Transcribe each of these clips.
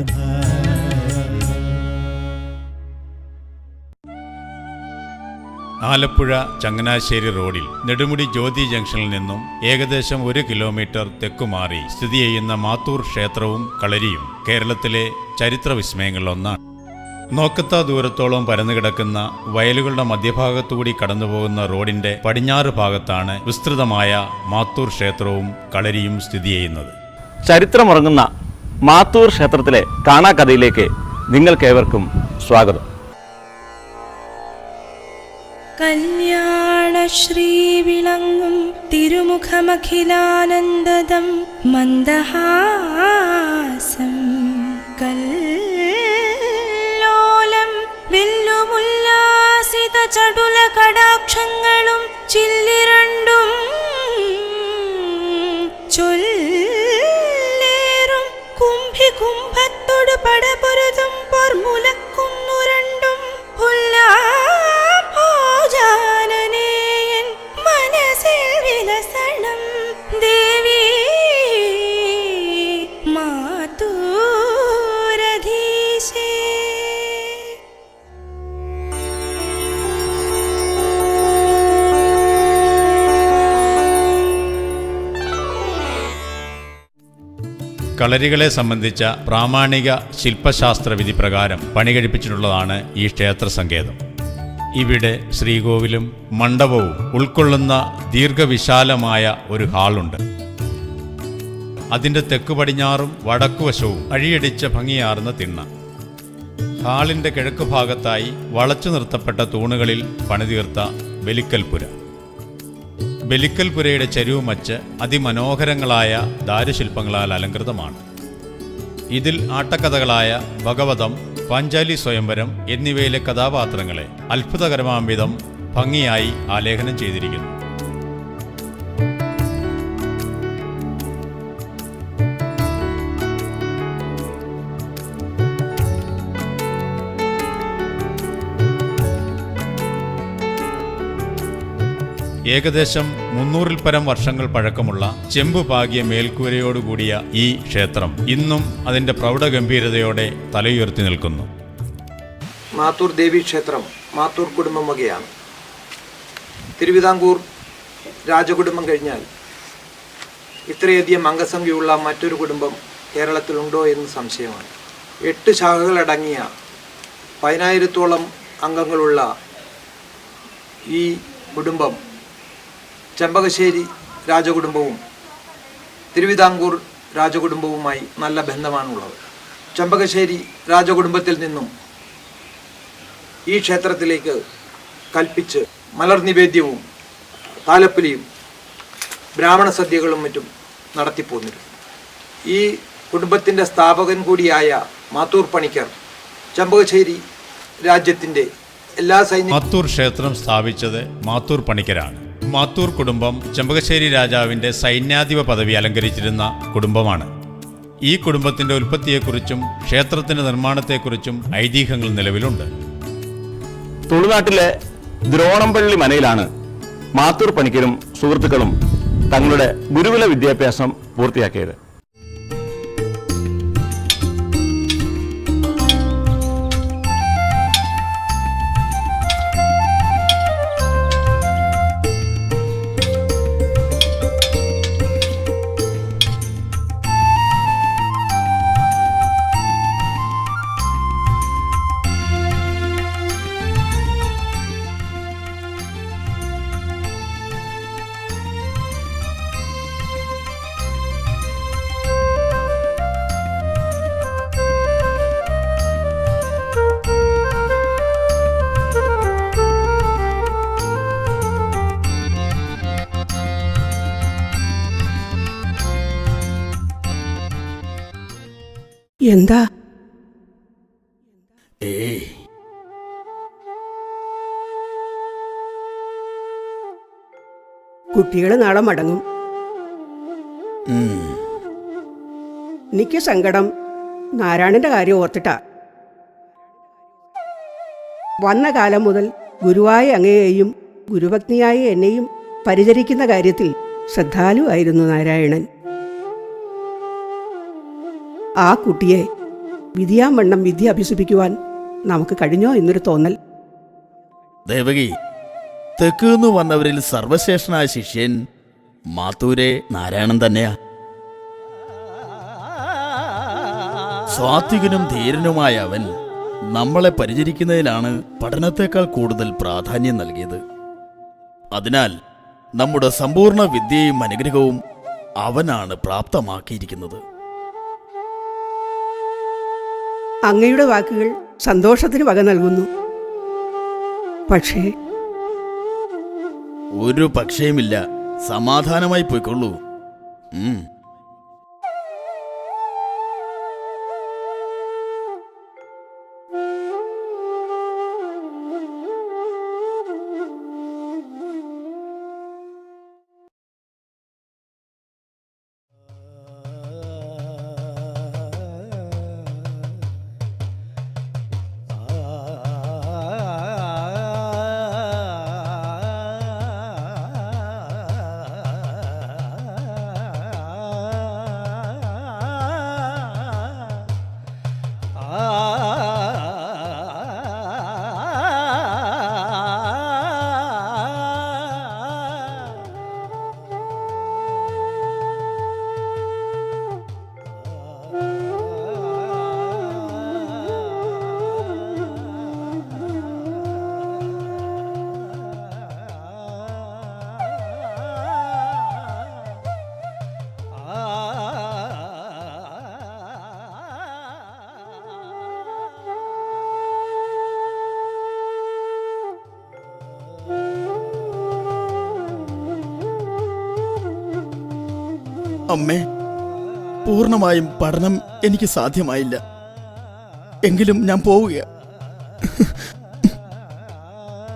നാഥ. ആലപ്പുഴ ചങ്ങനാശ്ശേരി റോഡിൽ നെടുമുടി ജ്യോതി ജംഗ്ഷനിൽ നിന്നും ഏകദേശം 1 കിലോമീറ്റർ തെക്കുമാറി സ്ഥിതി ചെയ്യുന്ന മാത്തൂർ ക്ഷേത്രവും കളരിയും കേരളത്തിലെ ചരിത്ര വിസ്മയങ്ങളിലൊന്നാണ്. നോക്കത്താ ദൂരത്തോളം പരന്നുകിടക്കുന്ന വയലുകളുടെ മധ്യഭാഗത്തുകൂടി കടന്നുപോകുന്ന റോഡിന്റെ പടിഞ്ഞാറ് ഭാഗത്താണ് വിസ്തൃതമായ മാത്തൂർ ക്ഷേത്രവും കളരിയും സ്ഥിതി ചെയ്യുന്നത്. ചരിത്രമുറങ്ങുന്ന മാത്തൂർ ക്ഷേത്രത്തിലെ കാണാക്കഥയിലേക്ക് നിങ്ങൾക്കേവർക്കും സ്വാഗതം. കല്യാണശ്രീ വിളങ്ങും തിരുമുഖമഖിലാനന്ദദം മന്ദഹാസം കല്ലോലം വെല്ലുമുല്ലാസിത ചടുല കടാക്ഷങ്ങളും ചില്ലിരണ്ടും ചൊല്ലേറും കുംഭികുംഭത്തോട് പടപൊരുതും പൊർമുലക്കുന്നു രണ്ടും ഭോജാനനേയൻ മനസ്സിൽ വിലസണം ദേവി മാതൂരധീശേ. കളരികളെ സംബന്ധിച്ച പ്രാമാണിക ശില്പശാസ്ത്ര വിധി പ്രകാരം പണികഴിപ്പിച്ചിട്ടുള്ളതാണ് ഈ ക്ഷേത്ര സങ്കേതം. ഇവിടെ ശ്രീകോവിലും മണ്ഡപവും ഉൾക്കൊള്ളുന്ന ദീർഘവിശാലമായ ഒരു ഹാളുണ്ട്. അതിൻ്റെ തെക്കു പടിഞ്ഞാറും വടക്കുവശവും അഴിയടിച്ച ഭംഗിയാർന്ന തിണ്ണ. ഹാളിൻ്റെ കിഴക്കു ഭാഗത്തായി വളച്ചു നിർത്തപ്പെട്ട തൂണുകളിൽ പണിതീർത്ത ബലിക്കൽപുര. ബലിക്കൽപുരയുടെ ചരിവുമച്ച് അതിമനോഹരങ്ങളായ ദാരുശില്പങ്ങളാൽ അലങ്കൃതമാണ്. ഇതിൽ ആട്ടക്കഥകളായ ഭഗവതം, പാഞ്ചാലി സ്വയംവരം എന്നിവയിലെ കഥാപാത്രങ്ങളെ അത്ഭുതകരമാം വിധം ഭംഗിയായി ആലേഖനം ചെയ്തിരിക്കുന്നു. ഏകദേശം 300-ൽ പരം വർഷങ്ങൾ പഴക്കമുള്ള ചെമ്പുപാകിയ മേൽക്കൂരയോടുകൂടിയ ഈ ക്ഷേത്രം ഇന്നും അതിൻ്റെ പ്രൗഢഗംഭീരതയോടെ തലയുയർത്തി നിൽക്കുന്നു. മാത്തൂർ ദേവീക്ഷേത്രം മാത്തൂർ കുടുംബം വകയാണ്. തിരുവിതാംകൂർ രാജകുടുംബം കഴിഞ്ഞാൽ ഇത്രയധികം അംഗസംഖ്യയുള്ള മറ്റൊരു കുടുംബം കേരളത്തിലുണ്ടോ എന്ന് സംശയമാണ്. 8 ശാഖകളടങ്ങിയ 10,000-ഓളം അംഗങ്ങളുള്ള ഈ കുടുംബം ചെമ്പകശ്ശേരി രാജകുടുംബവും തിരുവിതാംകൂർ രാജകുടുംബവുമായി നല്ല ബന്ധമാണുള്ളത്. ചെമ്പകശ്ശേരി രാജകുടുംബത്തിൽ നിന്നും ഈ ക്ഷേത്രത്തിലേക്ക് കൽപ്പിച്ച് മലർനിവേദ്യവും താലപ്പൊലിയും ബ്രാഹ്മണ സദ്യകളും മറ്റും നടത്തിപ്പോന്നിരുന്നു. ഈ കുടുംബത്തിൻ്റെ സ്ഥാപകൻ കൂടിയായ മാത്തൂർ പണിക്കർ ചെമ്പകശ്ശേരി രാജ്യത്തിൻ്റെ എല്ലാ മാത്തൂർ ക്ഷേത്രം സ്ഥാപിച്ചത് മാത്തൂർ പണിക്കരാണ്. മാത്തൂർ കുടുംബം ചെമ്പകശ്ശേരി രാജാവിൻ്റെ സൈന്യാധിപ പദവി അലങ്കരിച്ചിരുന്ന കുടുംബമാണ്. ഈ കുടുംബത്തിൻ്റെ ഉൽപ്പത്തിയെക്കുറിച്ചും ക്ഷേത്രത്തിൻ്റെ നിർമ്മാണത്തെക്കുറിച്ചും ഐതിഹ്യങ്ങൾ നിലവിലുണ്ട്. തുളുനാട്ടിലെ ദ്രോണംപള്ളി മനയിലാണ് മാത്തൂർ പണിക്കരും സുഹൃത്തുക്കളും തങ്ങളുടെ ഗുരുകുല വിദ്യാഭ്യാസം പൂർത്തിയാക്കിയത്. എന്താ? കുട്ടികൾ നാളെ മടങ്ങും. എനിക്ക് സങ്കടം നാരായണന്റെ കാര്യം ഓർത്തിട്ടാ. വന്ന കാലം മുതൽ ഗുരുവായ അങ്ങയെയും ഗുരുഭക്തിയായ എന്നെയും പരിചരിക്കുന്ന കാര്യത്തിൽ ശ്രദ്ധാലുവായിരുന്നു നാരായണൻ. ആ കുട്ടിയെ വിധിയാവണ്ണം വിധി അഭ്യസിപ്പിക്കുവാൻ നമുക്ക് കഴിഞ്ഞോ എന്നൊരു തോന്നൽ. ദേവകി, തെക്കുന്ന് വന്നവരിൽ സർവശ്രേഷ്ഠനായ ശിഷ്യൻ മാത്തൂരെ നാരായണൻ തന്നെയാ. സ്വാത്വികനും ധീരനുമായ അവൻ നമ്മളെ പരിചരിക്കുന്നതിലാണ് പഠനത്തെക്കാൾ കൂടുതൽ പ്രാധാന്യം നൽകിയത്. അതിനാൽ നമ്മുടെ സമ്പൂർണ്ണ വിദ്യയും അനുഗ്രഹവും അവനാണ് പ്രാപ്തമാക്കിയിരിക്കുന്നത്. അങ്ങയുടെ വാക്കുകൾ സന്തോഷത്തിന് വക നൽകുന്നു. പക്ഷേ ഒരു പക്ഷേമില്ല, സമാധാനമായി പോയിക്കൊള്ളൂ. അമ്മേ, പൂർണ്ണമായും പഠനം എനിക്ക് സാധ്യമായില്ല. എങ്കിലും ഞാൻ പോവുക.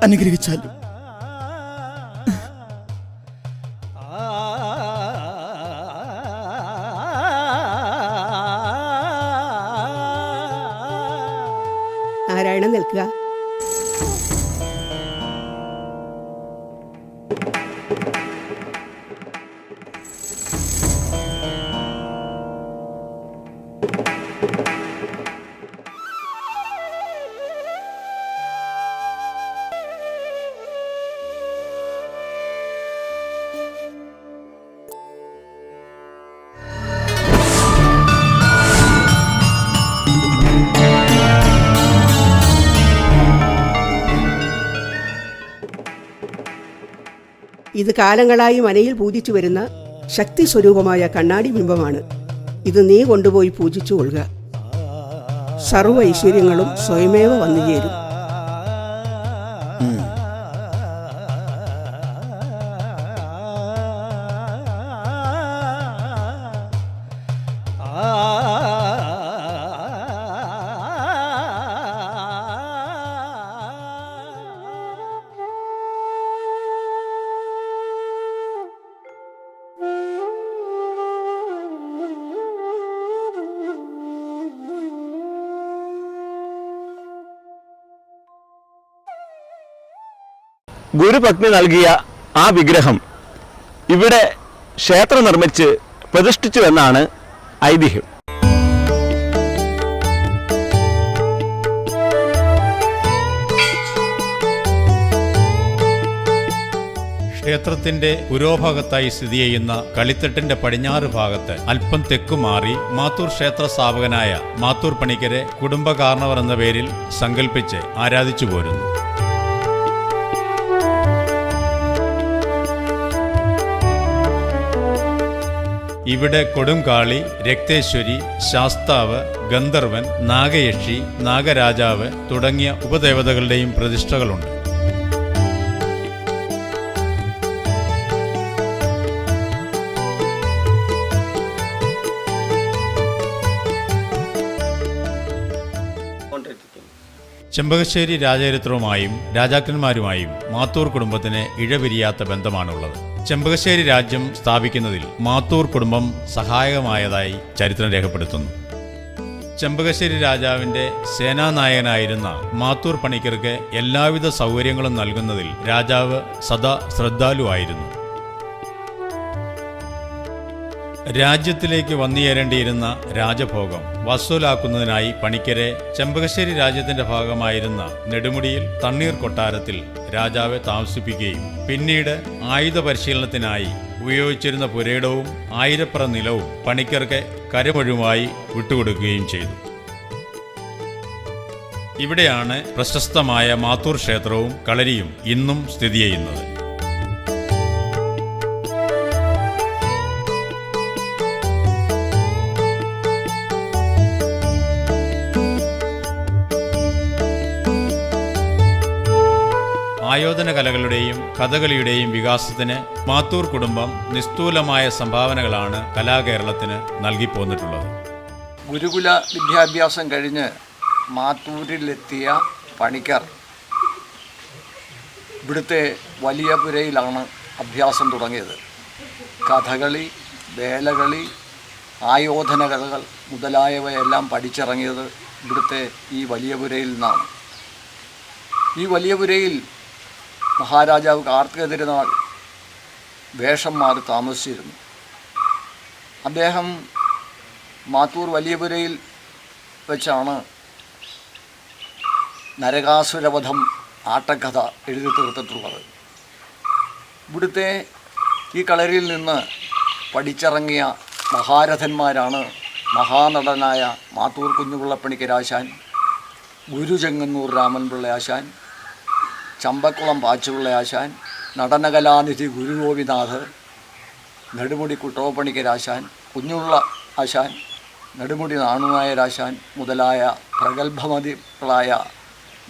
അനുഗ്രഹിച്ചാലും. നാരായണൻ നിൽക്കുക. ഇത് കാലങ്ങളായി മനയിൽ പൂജിച്ചു വരുന്ന ശക്തി സ്വരൂപമായ കണ്ണാടി ബിംബമാണ്. ഇത് നീ കൊണ്ടുപോയി പൂജിച്ചു കൊള്ളുക. സർവ്വ ഐശ്വര്യങ്ങളും സ്വയമേവ വന്നു ചേരും. ഗുരുപത്നി നൽകിയ ആ വിഗ്രഹം ഇവിടെ ക്ഷേത്രം നിർമ്മിച്ച് പ്രതിഷ്ഠിച്ചു എന്നാണ് ഐതിഹ്യം. ക്ഷേത്രത്തിന്റെ പുരോഭാഗത്തായി സ്ഥിതി ചെയ്യുന്ന കളിത്തട്ടിന്റെ പടിഞ്ഞാറ് ഭാഗത്ത് അല്പം തെക്കുമാറി മാത്തൂർ ക്ഷേത്ര സ്ഥാപകനായ മാത്തൂർ പണിക്കരെ കുടുംബകാർണവർ എന്ന പേരിൽ സങ്കല്പിച്ച് ആരാധിച്ചു പോരുന്നു. ഇവിടെ കൊടുംകാളി, രക്തേശ്വരി, ശാസ്താവ്, ഗന്ധർവൻ, നാഗയക്ഷി, നാഗരാജാവ് തുടങ്ങിയ ഉപദേവതകളുടെയും പ്രതിഷ്ഠകളുണ്ട്. ചെമ്പകശ്ശേരി രാജചരിത്രവുമായും രാജാക്കന്മാരുമായും മാത്തൂർ കുടുംബത്തിന് ഇഴപിരിയാത്ത ബന്ധമാണുള്ളത്. ചെമ്പകശ്ശേരി രാജ്യം സ്ഥാപിക്കുന്നതിൽ മാത്തൂർ കുടുംബം സഹായകമായതായി ചരിത്രം രേഖപ്പെടുത്തുന്നു. ചെമ്പകശ്ശേരി രാജാവിന്റെ സേനാനായകനായിരുന്ന മാത്തൂർ പണിക്കർക്ക് എല്ലാവിധ സൗകര്യങ്ങളും നൽകുന്നതിൽ രാജാവ് സദാ ശ്രദ്ധാലുവായിരുന്നു. രാജ്യത്തിലേക്ക് വന്നുചേരേണ്ടിയിരുന്ന രാജഭോഗം വസൂലാക്കുന്നതിനായി പണിക്കരെ ചെമ്പകശ്ശേരി രാജ്യത്തിന്റെ ഭാഗമായിരുന്ന നെടുമുടിയിൽ തണ്ണീർ കൊട്ടാരത്തിൽ രാജാവെ താമസിപ്പിക്കുകയും പിന്നീട് ആയുധ പരിശീലനത്തിനായി ഉപയോഗിച്ചിരുന്ന പുരയിടവും ആയിരപ്ര നിലവും പണിക്കർക്ക് കരമൊഴിയുമായി വിട്ടുകൊടുക്കുകയും ചെയ്തു. ഇവിടെയാണ് പ്രശസ്തമായ മാത്തൂർ ക്ഷേത്രവും കളരിയും ഇന്നും സ്ഥിതി ചെയ്യുന്നത്. ആയോധന കലകളുടെയും കഥകളിയുടെയും വികാസത്തിന് മാത്തൂർ കുടുംബം നിസ്തൂലമായ സംഭാവനകളാണ് കലാകേരളത്തിന് നൽകിപ്പോന്നിട്ടുള്ളത്. ഗുരുകുല വിദ്യാഭ്യാസം കഴിഞ്ഞ് മാത്തൂരിലെത്തിയ പണിക്കർ ഇവിടുത്തെ വലിയ പുരയിലാണ് അഭ്യാസം തുടങ്ങിയത്. കഥകളി, വേലകളി, ആയോധന കലകൾ മുതലായവയെല്ലാം പഠിച്ചിറങ്ങിയത് ഇവിടുത്തെ ഈ വലിയ പുരയിൽ നിന്നാണ്. ഈ വലിയ പുരയിൽ മഹാരാജാവ് കാർത്തിക തിരുനാൾ വേഷം മാറി താമസിച്ചിരുന്നു. അദ്ദേഹം മാത്തൂർ വലിയപുരയിൽ വെച്ചാണ് നരകാസുരവധം ആട്ടക്കഥ എഴുതി തീർത്തിട്ടുള്ളത്. ഇവിടുത്തെ ഈ കളരിയിൽ നിന്ന് പഠിച്ചിറങ്ങിയ മഹാരഥന്മാരാണ് മഹാനടനായ മാത്തൂർ കുഞ്ഞുപിള്ളപ്പണിക്കരാശാൻ, ഗുരുചെങ്ങന്നൂർ രാമൻപിള്ള ആശാൻ, ചമ്പക്കുളം പാച്ചുപിള്ള ആശാൻ, നടനകലാനിധി ഗുരുഗോപിനാഥ്, നെടുമുടി കുട്ടോപ്പണിക്കരാശാൻ, കുഞ്ഞുള്ള ആശാൻ, നെടുമുടി നാണുനായരാശാൻ മുതലായ പ്രഗത്ഭമതികളായ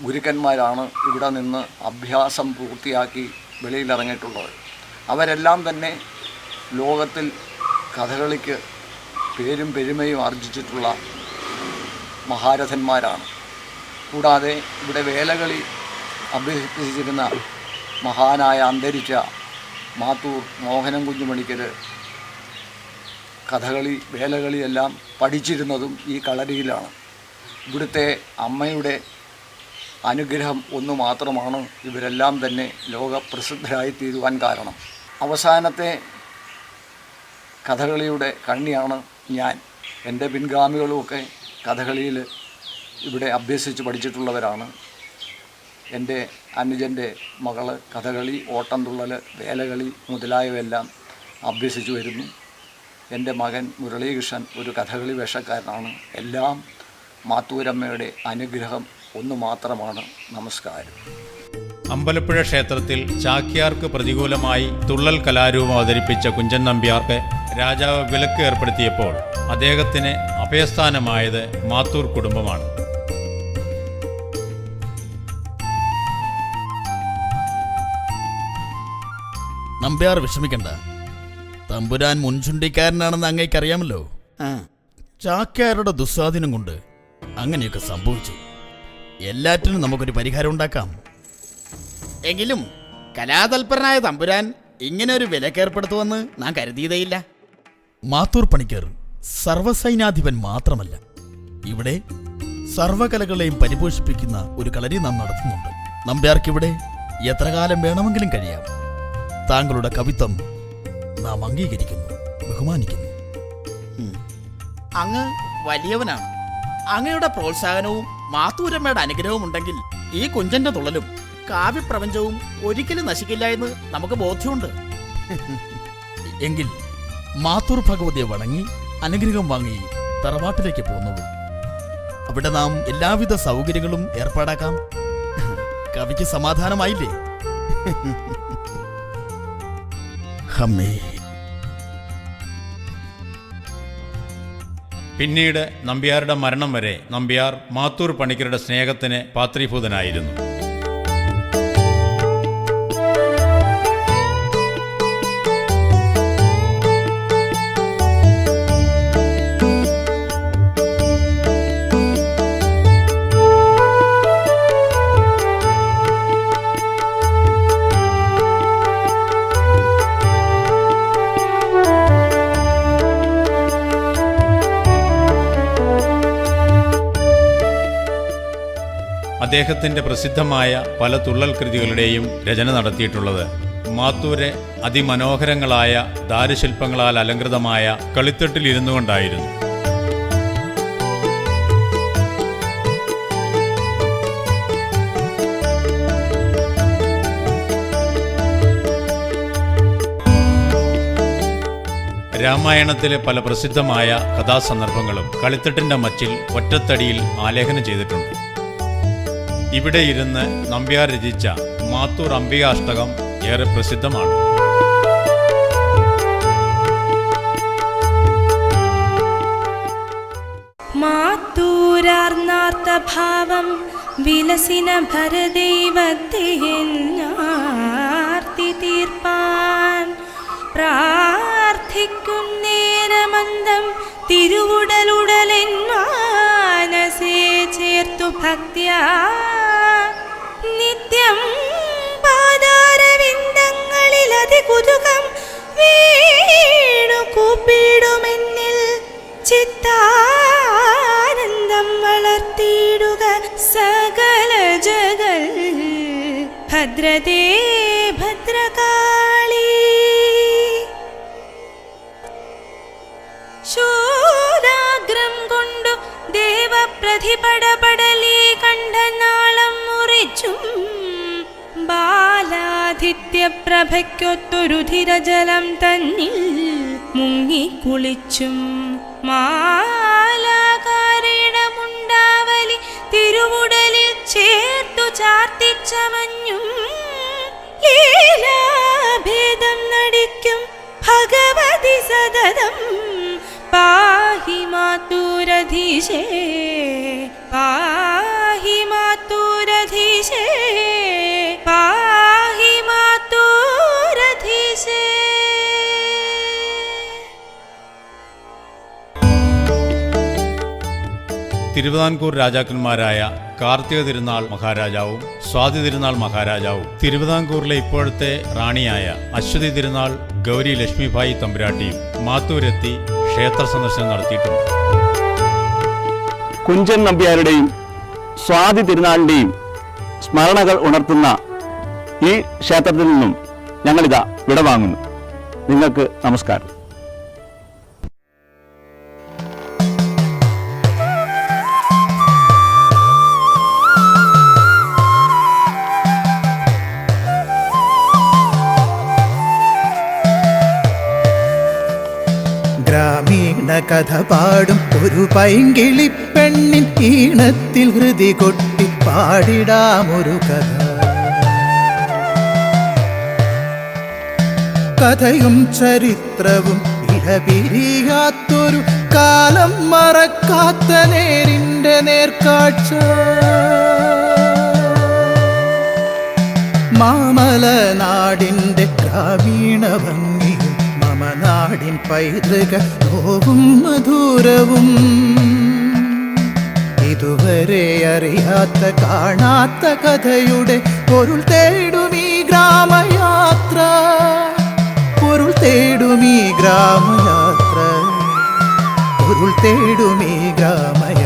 ഗുരുക്കന്മാരാണ് ഇവിടെ നിന്ന് അഭ്യാസം പൂർത്തിയാക്കി വെളിയിലിറങ്ങിയിട്ടുള്ളത്. അവരെല്ലാം തന്നെ ലോകത്തിൽ കഥകളിക്ക് പേരും പെരുമയും ആർജിച്ചിട്ടുള്ള മഹാരഥന്മാരാണ്. കൂടാതെ ഇവിടെ വേലകളി അഭ്യസിച്ചിരുന്ന മഹാനായ അന്തരിച്ച മാത്തൂർ മോഹനം കുഞ്ഞുമണിക്കർ കഥകളി, വേലകളിയെല്ലാം പഠിച്ചിരുന്നതും ഈ കളരിയിലാണ്. ഇവിടുത്തെ അമ്മയുടെ അനുഗ്രഹം ഒന്നു മാത്രമാണ് ഇവരെല്ലാം തന്നെ ലോകപ്രസിദ്ധരായി തീരുവാൻ കാരണം. അവസാനത്തെ കഥകളിയുടെ കണ്ണിയാണ് ഞാൻ. എൻ്റെ പിൻഗാമികളുമൊക്കെ കഥകളിയിൽ ഇവിടെ അഭ്യസിച്ച് പഠിച്ചിട്ടുള്ളവരാണ്. എൻ്റെ അനുജൻ്റെ മകൾ കഥകളി, ഓട്ടംതുള്ളൽ, വേലകളി മുതലായവയെല്ലാം അഭ്യസിച്ചു വരുന്നു. എൻ്റെ മകൻ മുരളീകൃഷ്ണൻ ഒരു കഥകളി വേഷക്കാരനാണ്. എല്ലാം മാത്തൂരമ്മയുടെ അനുഗ്രഹം ഒന്നു മാത്രമാണ്. നമസ്കാരം. അമ്പലപ്പുഴ ക്ഷേത്രത്തിൽ ചാക്യാർക്ക് പ്രതികൂലമായി തുള്ളൽ കലാരൂപം അവതരിപ്പിച്ച കുഞ്ചൻ നമ്പ്യാർക്ക് രാജാവ് വിലക്ക് ഏർപ്പെടുത്തിയപ്പോൾ അദ്ദേഹത്തിന് അഭയസ്ഥാനമായത് മാത്തൂർ കുടുംബമാണ്. നമ്പ്യാർ വിഷമിക്കണ്ട. തമ്പുരാൻ മുൻചുണ്ടിക്കാരനാണെന്ന് അങ്ങേക്കറിയാമല്ലോ. ചാക്യാരുടെ ദുസ്വാധീനം കൊണ്ട് അങ്ങനെയൊക്കെ സംഭവിച്ചു. എല്ലാറ്റിനും നമുക്കൊരു പരിഹാരം ഉണ്ടാക്കാം. എങ്കിലും കലാതൽപരനായ തമ്പുരാൻ ഇങ്ങനെ ഒരു വിലക്കേർപ്പെടുത്തുമെന്ന് നാം കരുതിയതേയില്ല. മാത്തൂർ പണിക്കർ സർവസൈനാധിപൻ മാത്രമല്ല, ഇവിടെ സർവകലകളെയും പരിപോഷിപ്പിക്കുന്ന ഒരു കളരി നാം നടത്തുന്നുണ്ട്. നമ്പ്യാർക്കിവിടെ എത്ര കാലം വേണമെങ്കിലും കഴിയാം. താങ്കളുടെ കവിത്വം നാം അംഗീകരിക്കുന്നു, ബഹുമാനിക്കുന്നു. അങ്ങ് വലിയവനാണ്. അങ്ങയുടെ പ്രോത്സാഹനവും മാത്തൂരമ്മയുടെ അനുഗ്രഹവും ഉണ്ടെങ്കിൽ ഈ കുഞ്ചന്റെ തുള്ളലും കാവ്യപ്രപഞ്ചവും ഒരിക്കലും നശിക്കില്ല എന്ന് നമുക്ക് ബോധ്യമുണ്ട്. എങ്കിൽ മാത്തൂർ ഭഗവതിയെ വണങ്ങി അനുഗ്രഹം വാങ്ങി തറവാട്ടിലേക്ക് പോകുന്നുള്ളൂ. അവിടെ നാം എല്ലാവിധ സൗകര്യങ്ങളും ഏർപ്പാടാക്കാം. കവിക്ക് സമാധാനമായില്ലേ? അമ്മേ. പിന്നീട് നമ്പ്യാരുടെ മരണം വരെ നമ്പ്യാർ മാത്തൂർ പണിക്കരുടെ സ്നേഹത്തിന് പാത്രീഭൂതനായിരുന്നു. അദ്ദേഹത്തിൻ്റെ പ്രസിദ്ധമായ പല തുള്ളൽ കൃതികളുടെയും രചന നടത്തിയിട്ടുള്ളത് മാത്തൂരെ അതിമനോഹരങ്ങളായ ദാരുശില്പങ്ങളാൽ അലങ്കൃതമായ കളിത്തട്ടിൽ ഇരുന്നു കൊണ്ടായിരുന്നു. രാമായണത്തിലെ പല പ്രസിദ്ധമായ കഥാസന്ദർഭങ്ങളും കളിത്തട്ടിന്റെ മച്ചിൽ ഒറ്റത്തടിയിൽ ആലേഖനം ചെയ്തിട്ടുണ്ട്. ഇവിടെ ഇരുന്ന് നമ്പ്യാർ രചിച്ച മാത്തൂർ അംബികാഷ്ടകം ഏറെ പ്രസിദ്ധമാണ്. മാത്തൂരാർന്നാർത്ഥഭാവം വിലസിന ഭരദൈവത്തെയെന്നാർത്തി തീർപ്പാൻ പ്രാർത്ഥിക്കുന്നേരമന്ദം തിരുവുടലുടലെന്മാനസേ ചേർത്തു ഭക്ത്യാ നിത്യം പാദാരവിന്ദങ്ങളിൽ അതികുതുകം വീണു കൂപ്പിടുമെന്നിൽ ചിത്താനന്ദം വളർത്തിയിടുക സകല ജഗൽ ഭദ്രതേ ഭദ്രകാളി. ശൂലാഗ്രം കൊണ്ടു ദേവപ്രതിപടപടലീ കണ്ഠനാളം മുറിച്ചും ബാലാധിത്യപ്രഭയ്ക്കൊത്തൊരുധിരജലം തന്നിൽ മുങ്ങിക്കുളിച്ചും മാലാകാരിടമുണ്ടാവലി തിരുവുടലിൽ ചേർത്തു ചാർത്തിച്ചമഞ്ഞും ലീലാഭേദം നടിക്കും ഭഗവതി സതതം പാഹി മാത്തൂരധീശേ പാഹി മാത്തൂരധീശേ പാഹി മാത്തൂരധീശേ. തിരുവിതാംകൂർ രാജാക്കന്മാരായ കാർത്തിക തിരുനാൾ മഹാരാജാവും സ്വാതി തിരുനാൾ മഹാരാജാവും തിരുവിതാംകൂറിലെ ഇപ്പോഴത്തെ റാണിയായ അശ്വതി തിരുനാൾ ഗൗരി ലക്ഷ്മിഭായി തമ്പുരാട്ടിയും മാത്തൂരെത്തി ക്ഷേത്ര സന്ദർശനം നടത്തിയിട്ടുണ്ട്. കുഞ്ചൻ നമ്പ്യാരുടെയും സ്വാതി തിരുനാളിൻ്റെയും സ്മരണകൾ ഉണർത്തുന്ന ഈ ക്ഷേത്രത്തിൽ നിന്നും ഞങ്ങളിതാ വിടവാങ്ങുന്നു. നിങ്ങൾക്ക് നമസ്കാരം. ഗ്രാമീണ കഥ പാടും ഒരു പൈങ്കിളി പെണ്ണിൻ ഈണത്തിൽ ഹൃദി കൊട്ടി പാടിടാമൊരു കഥ. കഥയും ചരിത്രവും ഇടപിരിയാത്തൊരു കാലം മറക്കാത്ത നേരിന്റെ നേർക്കാഴ്ച. മാമല നാടിന്റെ ഗ്രാമീണ ഭംഗിയും നാടിൻ പൈതൃക നോവും മധുരവും ഇതുവരെ അറിയാത്ത കാണാത്ത കഥയുടെ പൊരുൾ തേടുമീ ഗ്രാമയാത്ര. പൊരുൾ തേടുമീ ഗ്രാമയാത്ര. പൊരുൾ തേടുമീ ഗ്രാമയാത്ര.